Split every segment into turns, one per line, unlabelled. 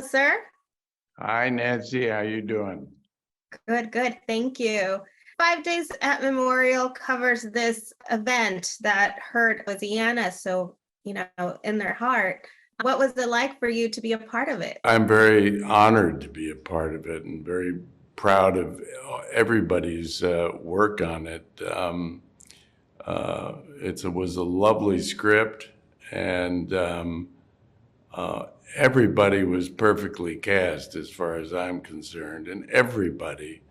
sir.
Hi, Nancy. How you doing?
Good, good. Thank you. 5 Days at Memorial covers this event that hurt Louisiana so, in their heart. What was it like for you to be a part of it?
I'm very honored to be a part of it and very proud of everybody's work on it. It was a lovely script, and everybody was perfectly cast as far as I'm concerned, and everybody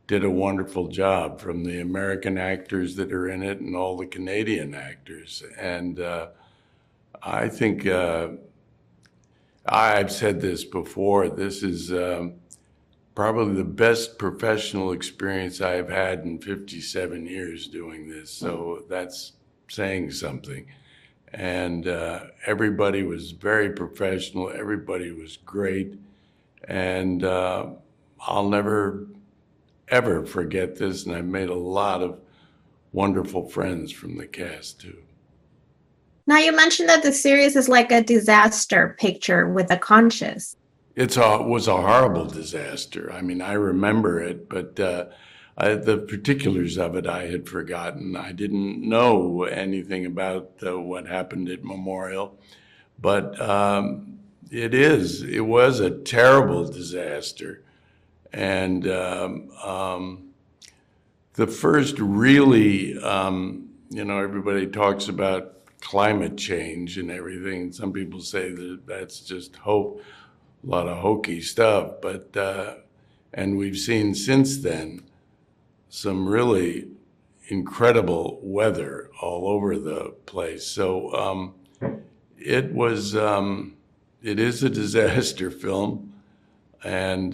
did a wonderful job, from the American actors that are in it and all the Canadian actors. And I think I've said this before, this is probably the best professional experience I've had in 57 years doing this. So that's saying something. And everybody was very professional. Everybody was great. And I'll never, ever forget this. And I've made a lot of wonderful friends from the cast too.
Now, you mentioned that the series is like a disaster picture with a conscience.
It was a horrible disaster. I mean, I remember it, but the particulars of it I had forgotten. I didn't know anything about what happened at Memorial, but it was a terrible disaster. And the first really, everybody talks about climate change and everything. And some people say that that's just hope. A lot of hokey stuff, but and we've seen since then some really incredible weather all over the place. So it is a disaster film, and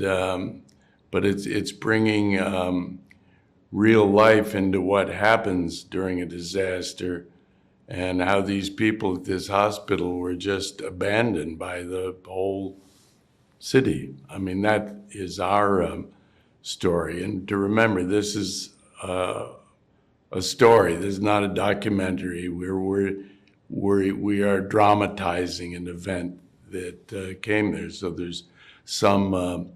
but it's bringing real life into what happens during a disaster, and how these people at this hospital were just abandoned by the whole city. I mean, that is our story. And to remember, this is a story. This is not a documentary. We are dramatizing an event that came there. So there's some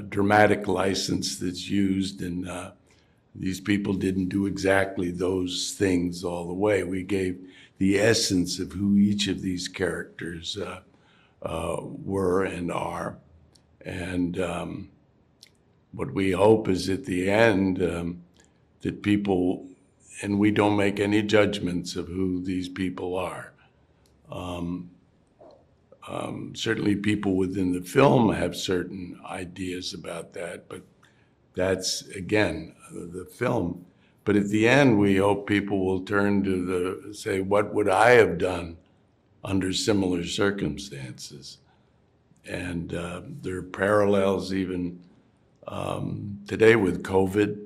dramatic license that's used, and these people didn't do exactly those things all the way. We gave the essence of who each of these characters were and are. And what we hope is at the end that people, and we don't make any judgments of who these people are. Certainly people within the film have certain ideas about that, but that's, again, the film. But at the end, we hope people will turn to say, what would I have done under similar circumstances? And there are parallels even today with COVID.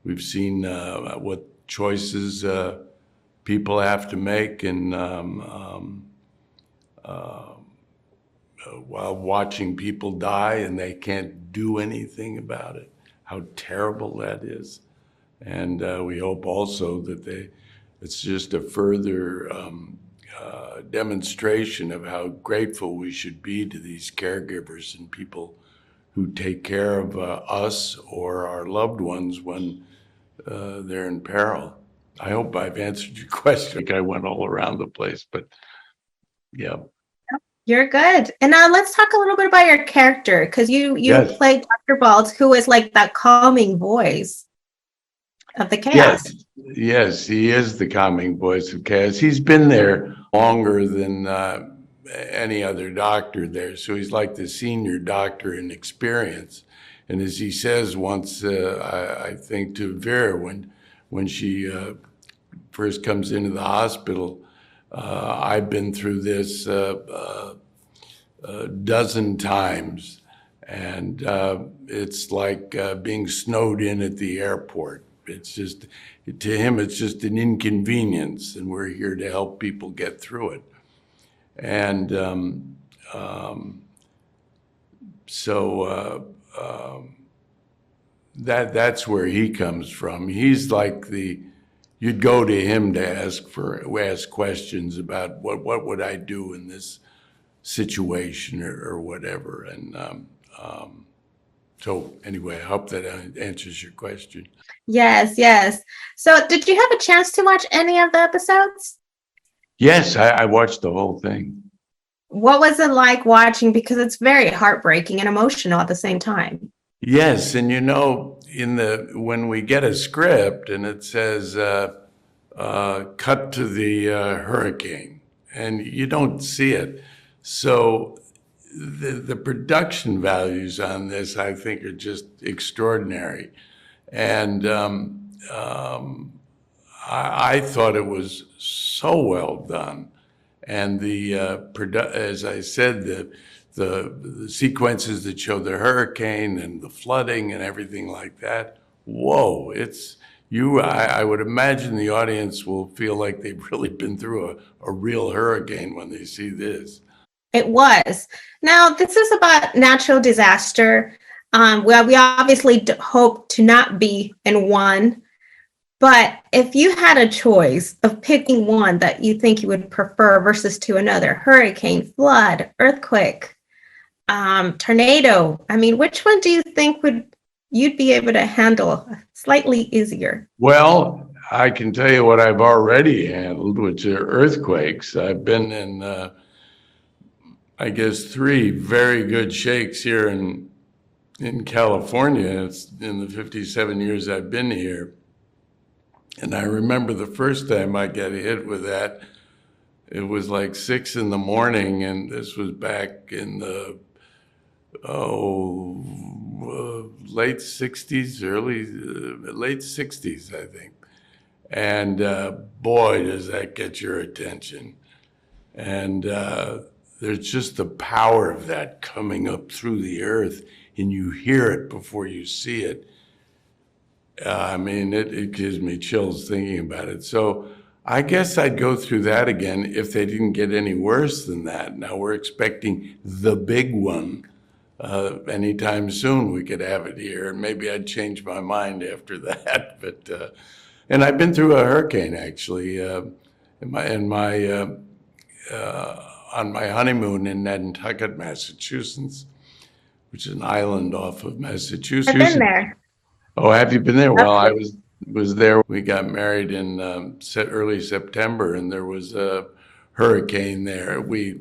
We've seen what choices people have to make, and while watching people die and they can't do anything about it, how terrible that is. And we hope also that it's just a further demonstration of how grateful we should be to these caregivers and people who take care of us or our loved ones when they're in peril. I hope I've answered your question. I think I went all around the place, but yeah.
You're good. And now let's talk a little bit about your character, because you
Yes.
played Dr. Balt, who is like that calming voice of the chaos.
Yes, he is the calming voice of chaos. He's been there longer than any other doctor there, so he's like the senior doctor in experience. And as he says once, I think to Vera, when she first comes into the hospital, I've been through this a dozen times, and it's like being snowed in at the airport. It's just, to him, it's just an inconvenience, and we're here to help people get through it. And that's where he comes from. He's like you'd go to him to ask questions about what would I do in this situation or whatever. And so anyway, I hope that answers your question.
Yes, yes. So did you have a chance to watch any of the episodes?
Yes, I watched the whole thing.
What was it like watching? Because it's very heartbreaking and emotional at the same time.
Yes, and when we get a script and it says cut to the hurricane, and you don't see it, so the production values on this, I think, are just extraordinary, and I thought it was so well done, and as I said, the sequences that show the hurricane and the flooding and everything like that. Whoa, I would imagine the audience will feel like they've really been through a real hurricane when they see this.
It was. Now, this is about natural disaster. Well, we obviously hope to not be in one. But if you had a choice of picking one that you think you would prefer versus to another, hurricane, flood, earthquake, tornado, I mean, which one do you think you'd be able to handle slightly easier?
Well, I can tell you what I've already handled, which are earthquakes. I've been in, I guess, 3 very good shakes here in California. It's in the 57 years I've been here. And I remember the first time I got hit with that, it was like 6 in the morning, and this was back in the late 60s, late 60s, I think. And boy, does that get your attention. And there's just the power of that coming up through the earth, and you hear it before you see it. I mean, it gives me chills thinking about it. So I guess I'd go through that again if they didn't get any worse than that. Now we're expecting the big one. Anytime soon we could have it here, and maybe I'd change my mind after that. But and I've been through a hurricane actually on my honeymoon in Nantucket, Massachusetts, which is an island off of Massachusetts.
I've been there.
Oh, have you been there? Well, I was there. We got married in early September, and there was a hurricane there. We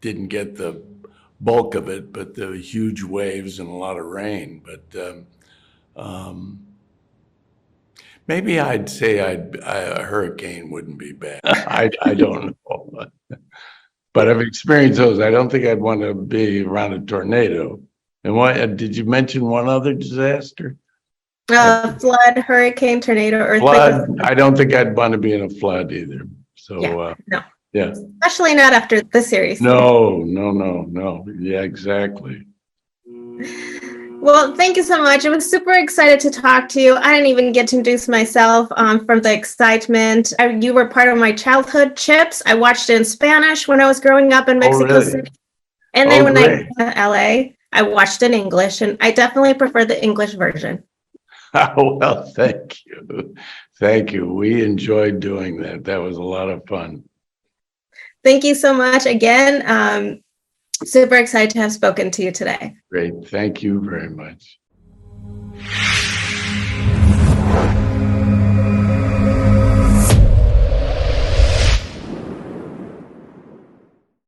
didn't get the bulk of it, but the huge waves and a lot of rain. But maybe I'd say a hurricane wouldn't be bad. I don't know. But I've experienced those. I don't think I'd want to be around a tornado. And what did you mention one other disaster?
Flood, hurricane, tornado, earthquake.
Flood. I don't think I'd want to be in a flood either. So
no.
Yeah.
Especially not after the series.
No. Yeah, exactly.
Well, thank you so much. I was super excited to talk to you. I didn't even get to introduce myself from the excitement. You were part of my childhood chips. I watched it in Spanish when I was growing up in Mexico
really?
City. And then when
great.
I went to LA, I watched it in English, and I definitely prefer the English version.
Oh, well, thank you. Thank you. We enjoyed doing that. That was a lot of fun.
Thank you so much again. Super excited to have spoken to you today.
Great. Thank you very much.